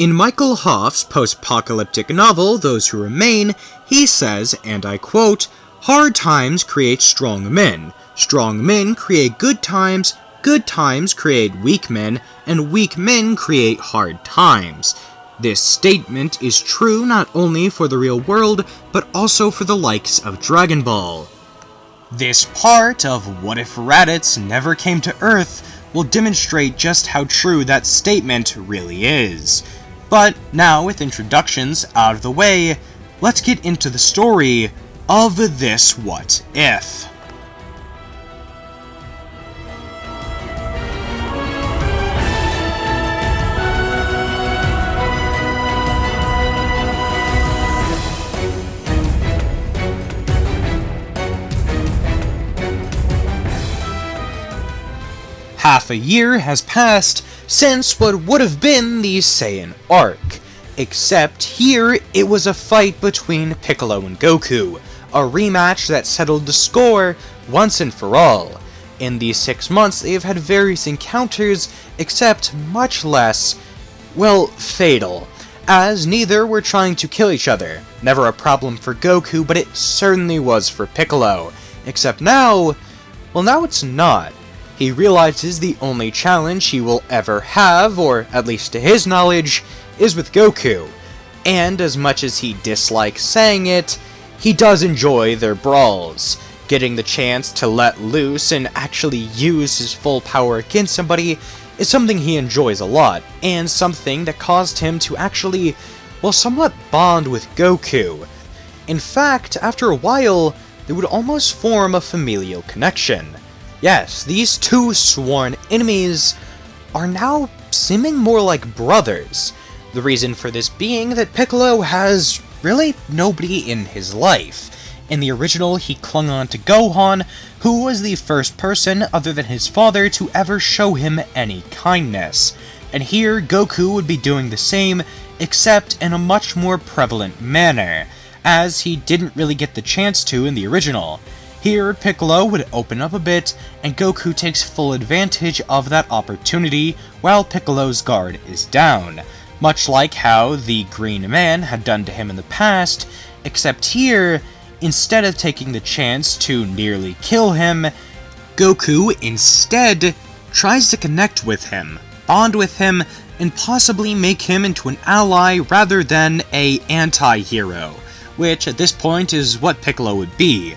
In Michael Hoff's post-apocalyptic novel, Those Who Remain, he says, and I quote, "Hard times create strong men create good times create weak men, and weak men create hard times." This statement is true not only for the real world, but also for the likes of Dragon Ball. This part of What If Raditz Never Came to Earth will demonstrate just how true that statement really is. But now, with introductions out of the way, let's get into the story of this What If. Half a year has passed since what would have been the Saiyan arc, except here it was a fight between Piccolo and Goku, a rematch that settled the score once and for all. In these 6 months they have had various encounters, except much less, well, fatal, as neither were trying to kill each other. Never a problem for Goku, but it certainly was for Piccolo, except now, well, now it's not. He realizes the only challenge he will ever have, or at least to his knowledge, is with Goku. And as much as he dislikes saying it, he does enjoy their brawls. Getting the chance to let loose and actually use his full power against somebody is something he enjoys a lot, and something that caused him to actually, well, somewhat bond with Goku. In fact, after a while, they would almost form a familial connection. Yes, these two sworn enemies are now seeming more like brothers. The reason for this being that Piccolo has really nobody in his life. In the original, he clung on to Gohan, who was the first person other than his father to ever show him any kindness. And here, Goku would be doing the same, except in a much more prevalent manner, as he didn't really get the chance to in the original. Here, Piccolo would open up a bit, and Goku takes full advantage of that opportunity while Piccolo's guard is down, much like how the Green Man had done to him in the past, except here, instead of taking the chance to nearly kill him, Goku instead tries to connect with him, bond with him, and possibly make him into an ally rather than an anti-hero, which at this point is what Piccolo would be.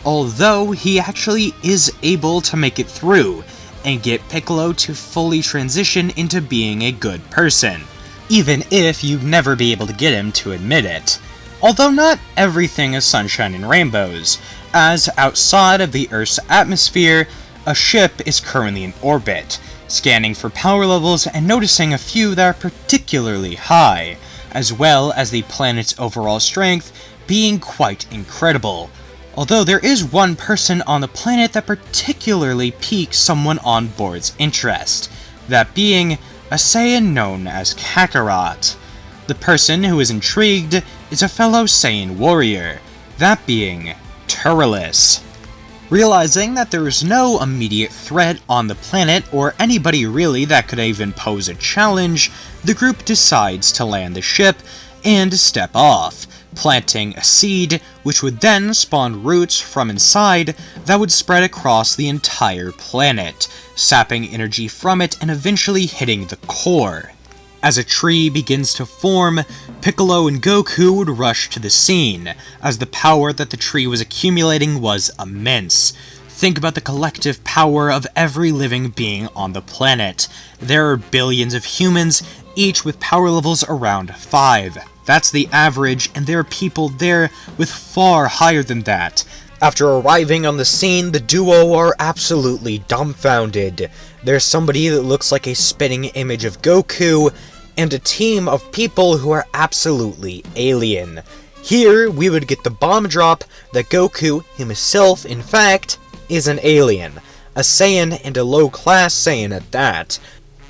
Although he actually is able to make it through, and get Piccolo to fully transition into being a good person, even if you'd never be able to get him to admit it. Although not everything is sunshine and rainbows, as outside of the Earth's atmosphere, a ship is currently in orbit, scanning for power levels and noticing a few that are particularly high, as well as the planet's overall strength being quite incredible. Although there is one person on the planet that particularly piques someone on board's interest, that being a Saiyan known as Kakarot. The person who is intrigued is a fellow Saiyan warrior, that being Turles. Realizing that there is no immediate threat on the planet, or anybody really that could even pose a challenge, the group decides to land the ship and step off, planting a seed, which would then spawn roots from inside that would spread across the entire planet, sapping energy from it and eventually hitting the core. As a tree begins to form, Piccolo and Goku would rush to the scene, as the power that the tree was accumulating was immense. Think about the collective power of every living being on the planet. There are billions of humans, each with power levels around 5. That's the average, and there are people there with far higher than that. After arriving on the scene, the duo are absolutely dumbfounded. There's somebody that looks like a spitting image of Goku, and a team of people who are absolutely alien. Here, we would get the bomb drop that Goku himself, in fact, is an alien. A Saiyan, and a low-class Saiyan at that.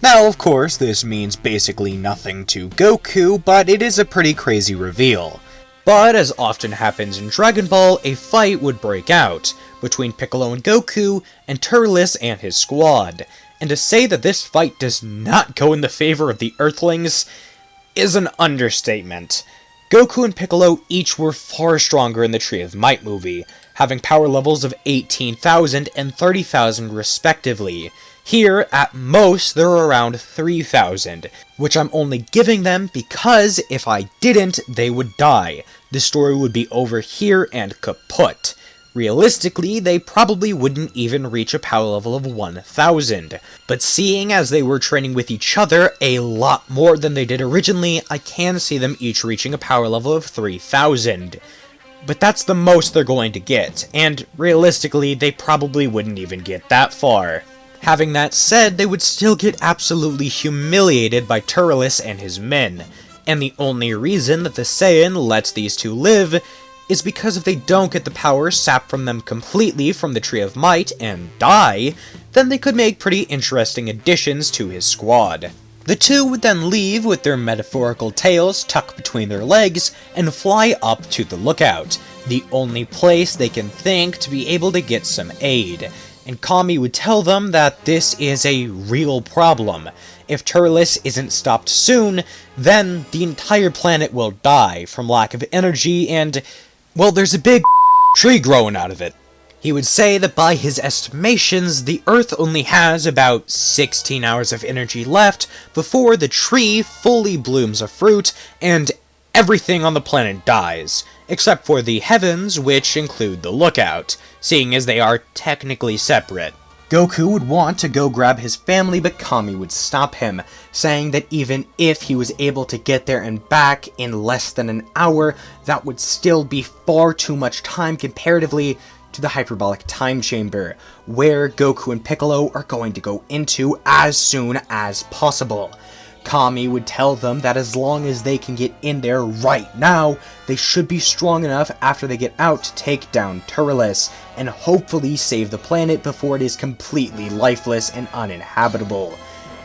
Now, of course, this means basically nothing to Goku, but it is a pretty crazy reveal. But, as often happens in Dragon Ball, a fight would break out between Piccolo and Goku, and Turles and his squad. And to say that this fight does not go in the favor of the Earthlings, is an understatement. Goku and Piccolo each were far stronger in the Tree of Might movie, having power levels of 18,000 and 30,000 respectively. Here, at most, they're around 3,000, which I'm only giving them because if I didn't, they would die. The story would be over here and kaput. Realistically, they probably wouldn't even reach a power level of 1,000. But seeing as they were training with each other a lot more than they did originally, I can see them each reaching a power level of 3,000. But that's the most they're going to get, and realistically, they probably wouldn't even get that far. Having that said, they would still get absolutely humiliated by Turles and his men, and the only reason that the Saiyan lets these two live is because if they don't get the power sapped from them completely from the Tree of Might and die, then they could make pretty interesting additions to his squad. The two would then leave with their metaphorical tails tucked between their legs and fly up to the lookout, the only place they can think to be able to get some aid. And Kami would tell them that this is a real problem. If Turles isn't stopped soon, then the entire planet will die from lack of energy and, well, there's a big tree growing out of it. He would say that by his estimations, the Earth only has about 16 hours of energy left before the tree fully blooms a fruit and everything on the planet dies, except for the heavens, which include the lookout, seeing as they are technically separate. Goku would want to go grab his family, but Kami would stop him, saying that even if he was able to get there and back in less than an hour, that would still be far too much time comparatively to the hyperbolic time chamber, where Goku and Piccolo are going to go into as soon as possible. Kami would tell them that as long as they can get in there right now, they should be strong enough after they get out to take down Turles, and hopefully save the planet before it is completely lifeless and uninhabitable.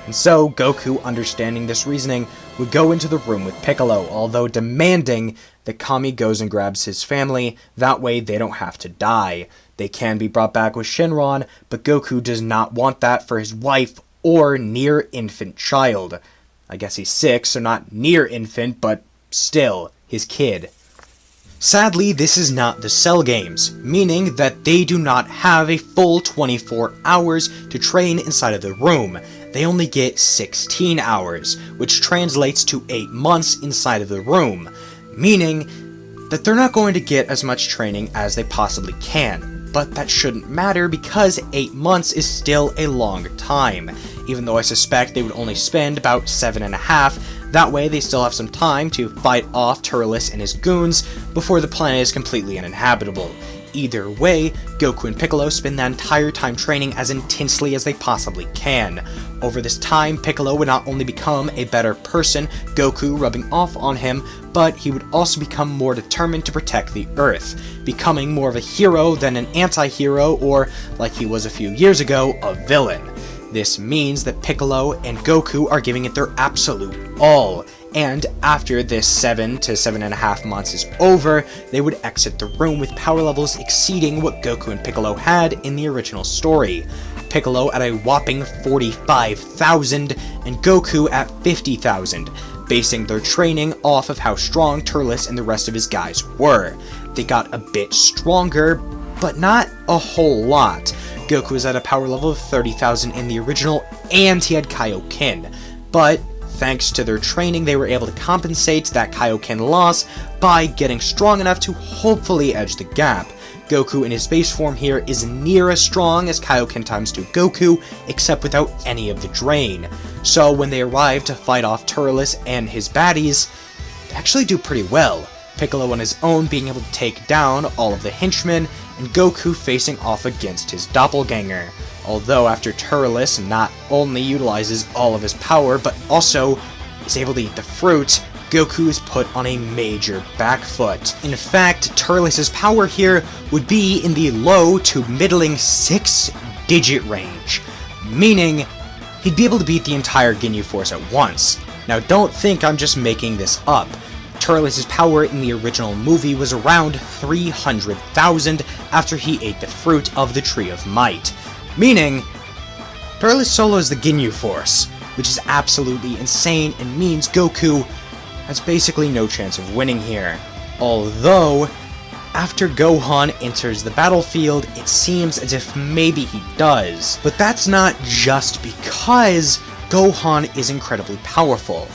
And so, Goku, understanding this reasoning, would go into the room with Piccolo, although demanding that Kami goes and grabs his family, that way they don't have to die. They can be brought back with Shenron, but Goku does not want that for his wife or near-infant child. I guess he's 6, so not near infant, but still, his kid. Sadly, this is not the Cell games, meaning that they do not have a full 24 hours to train inside of the room. They only get 16 hours, which translates to 8 months inside of the room, meaning that they're not going to get as much training as they possibly can. But that shouldn't matter because 8 months is still a long time, even though I suspect they would only spend about 7.5, that way they still have some time to fight off Turles and his goons before the planet is completely uninhabitable. Either way, Goku and Piccolo spend that entire time training as intensely as they possibly can. Over this time, Piccolo would not only become a better person, Goku rubbing off on him, but he would also become more determined to protect the Earth, becoming more of a hero than an anti-hero or, like he was a few years ago, a villain. This means that Piccolo and Goku are giving it their absolute all, and after this 7 to 7.5 months is over, they would exit the room with power levels exceeding what Goku and Piccolo had in the original story. Piccolo at a whopping 45,000 and Goku at 50,000, basing their training off of how strong Turles and the rest of his guys were. They got a bit stronger, but not a whole lot. Goku was at a power level of 30,000 in the original, and he had Kaioken, but thanks to their training, they were able to compensate that Kaioken loss by getting strong enough to hopefully edge the gap. Goku in his base form here is near as strong as Kaioken times 2 Goku, except without any of the drain. So when they arrive to fight off Turles and his baddies, they actually do pretty well. Piccolo on his own being able to take down all of the henchmen, and Goku facing off against his doppelganger. Although after Turles not only utilizes all of his power, but also is able to eat the fruit, Goku is put on a major back foot. In fact, Turles' power here would be in the low to middling 6-digit range, meaning he'd be able to beat the entire Ginyu Force at once. Now don't think I'm just making this up. Turles' power in the original movie was around 300,000 after he ate the fruit of the Tree of Might. Meaning, Turles solos the Ginyu Force, which is absolutely insane and means Goku has basically no chance of winning here. Although, after Gohan enters the battlefield, it seems as if maybe he does. But that's not just because Gohan is incredibly powerful.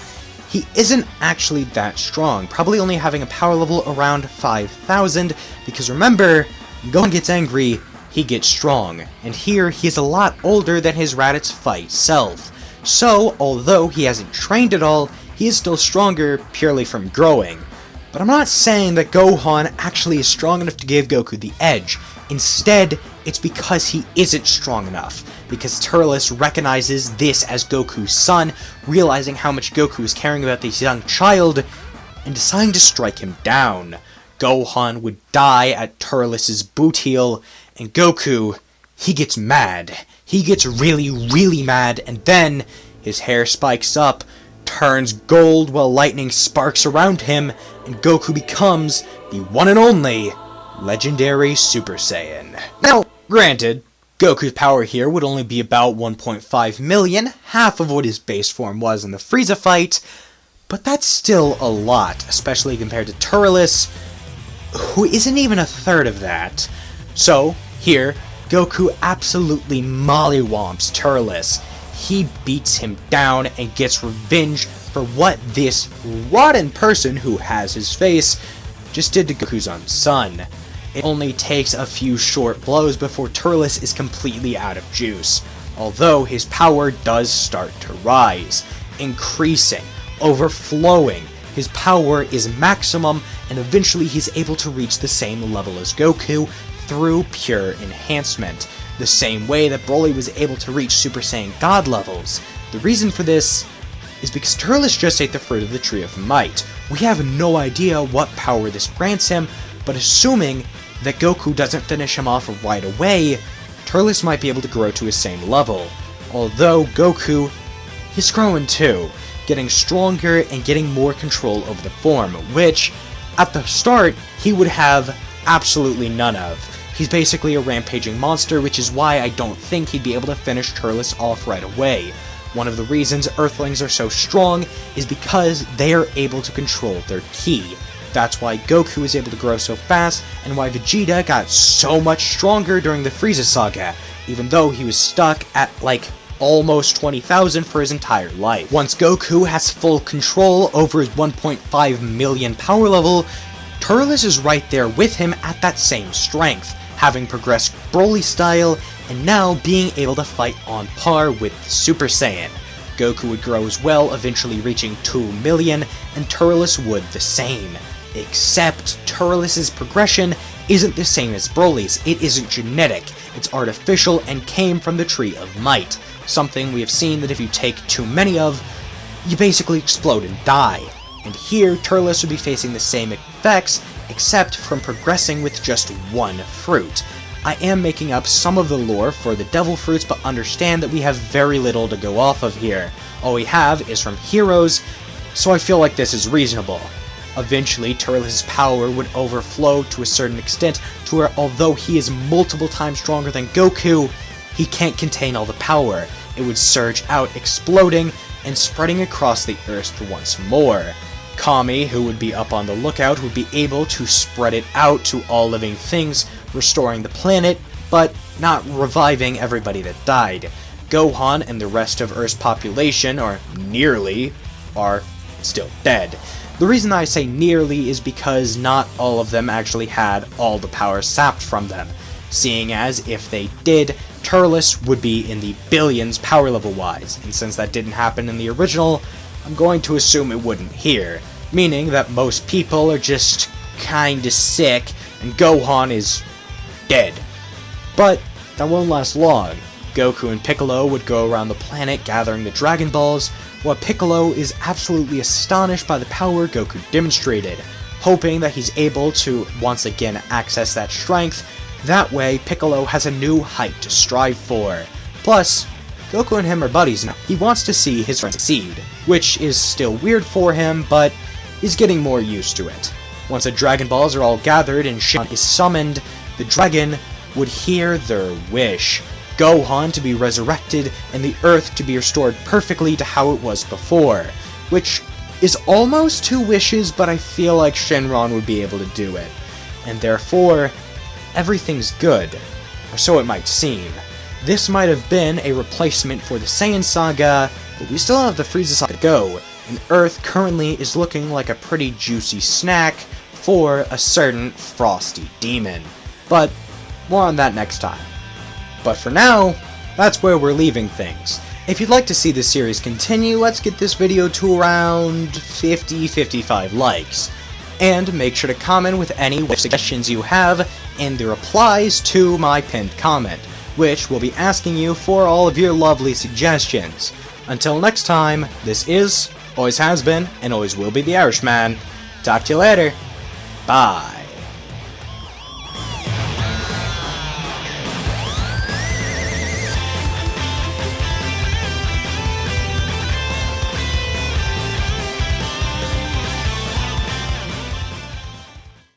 He isn't actually that strong, probably only having a power level around 5,000, because remember, when Gohan gets angry, he gets strong, and here he's a lot older than his Raditz fight self. So, although he hasn't trained at all, he is still stronger purely from growing. But I'm not saying that Gohan actually is strong enough to give Goku the edge. Instead, it's because he isn't strong enough. Because Turles recognizes this as Goku's son, realizing how much Goku is caring about this young child, and deciding to strike him down. Gohan would die at Turles' boot heel, and Goku, he gets mad. He gets really, really mad, and then his hair spikes up, turns gold while lightning sparks around him, and Goku becomes the one and only legendary Super Saiyan. Now, granted, Goku's power here would only be about 1.5 million, half of what his base form was in the Frieza fight, but that's still a lot, especially compared to Turles, who isn't even a third of that. So, here, Goku absolutely mollywomps Turles. He beats him down and gets revenge for what this rotten person who has his face just did to Goku's own son. It only takes a few short blows before Turles is completely out of juice, although his power does start to rise, increasing, overflowing. His power is maximum, and eventually he's able to reach the same level as Goku through pure enhancement, the same way that Broly was able to reach Super Saiyan God levels. The reason for this is because Turles just ate the fruit of the Tree of Might. We have no idea what power this grants him, but assuming that Goku doesn't finish him off right away, Turles might be able to grow to his same level. Although Goku, he's growing too, getting stronger and getting more control over the form, which, at the start, he would have absolutely none of. He's basically a rampaging monster, which is why I don't think he'd be able to finish Turles off right away. One of the reasons Earthlings are so strong is because they are able to control their ki. That's why Goku is able to grow so fast, and why Vegeta got so much stronger during the Frieza saga, even though he was stuck at, like, almost 20,000 for his entire life. Once Goku has full control over his 1.5 million power level, Turles is right there with him at that same strength, having progressed Broly style, and now being able to fight on par with Super Saiyan. Goku would grow as well, eventually reaching 2 million, and Turles would the same. Except Turles' progression isn't the same as Broly's. It isn't genetic, it's artificial and came from the Tree of Might, something we have seen that if you take too many of, you basically explode and die. And here, Turles would be facing the same effects, except from progressing with just one fruit. I am making up some of the lore for the Devil Fruits, but understand that we have very little to go off of here. All we have is from heroes, so I feel like this is reasonable. Eventually, Turles' power would overflow to a certain extent to where, although he is multiple times stronger than Goku, he can't contain all the power. It would surge out, exploding, and spreading across the Earth once more. Kami, who would be up on the lookout, would be able to spread it out to all living things, restoring the planet, but not reviving everybody that died. Gohan and the rest of Earth's population, or nearly, are still dead. The reason I say nearly is because not all of them actually had all the power sapped from them, seeing as if they did, Turles would be in the billions power level wise, and since that didn't happen in the original, I'm going to assume it wouldn't here, meaning that most people are just kinda sick and Gohan is dead. But that won't last long. Goku and Piccolo would go around the planet gathering the Dragon Balls, while Piccolo is absolutely astonished by the power Goku demonstrated, hoping that he's able to once again access that strength. That way, Piccolo has a new height to strive for. Plus, Goku and him are buddies now. He wants to see his friend succeed, which is still weird for him, but is getting more used to it. Once the Dragon Balls are all gathered and Shan is summoned, the dragon would hear their wish. Gohan to be resurrected, and the Earth to be restored perfectly to how it was before, which is almost 2 wishes, but I feel like Shenron would be able to do it. And therefore, everything's good. Or so it might seem. This might have been a replacement for the Saiyan Saga, but we still have the Frieza Saga to go, and Earth currently is looking like a pretty juicy snack for a certain frosty demon. But more on that next time. But for now, that's where we're leaving things. If you'd like to see this series continue, let's get this video to around 50-55 likes. And make sure to comment with any suggestions you have in the replies to my pinned comment, which will be asking you for all of your lovely suggestions. Until next time, this is, always has been, and always will be the Irishman. Talk to you later. Bye.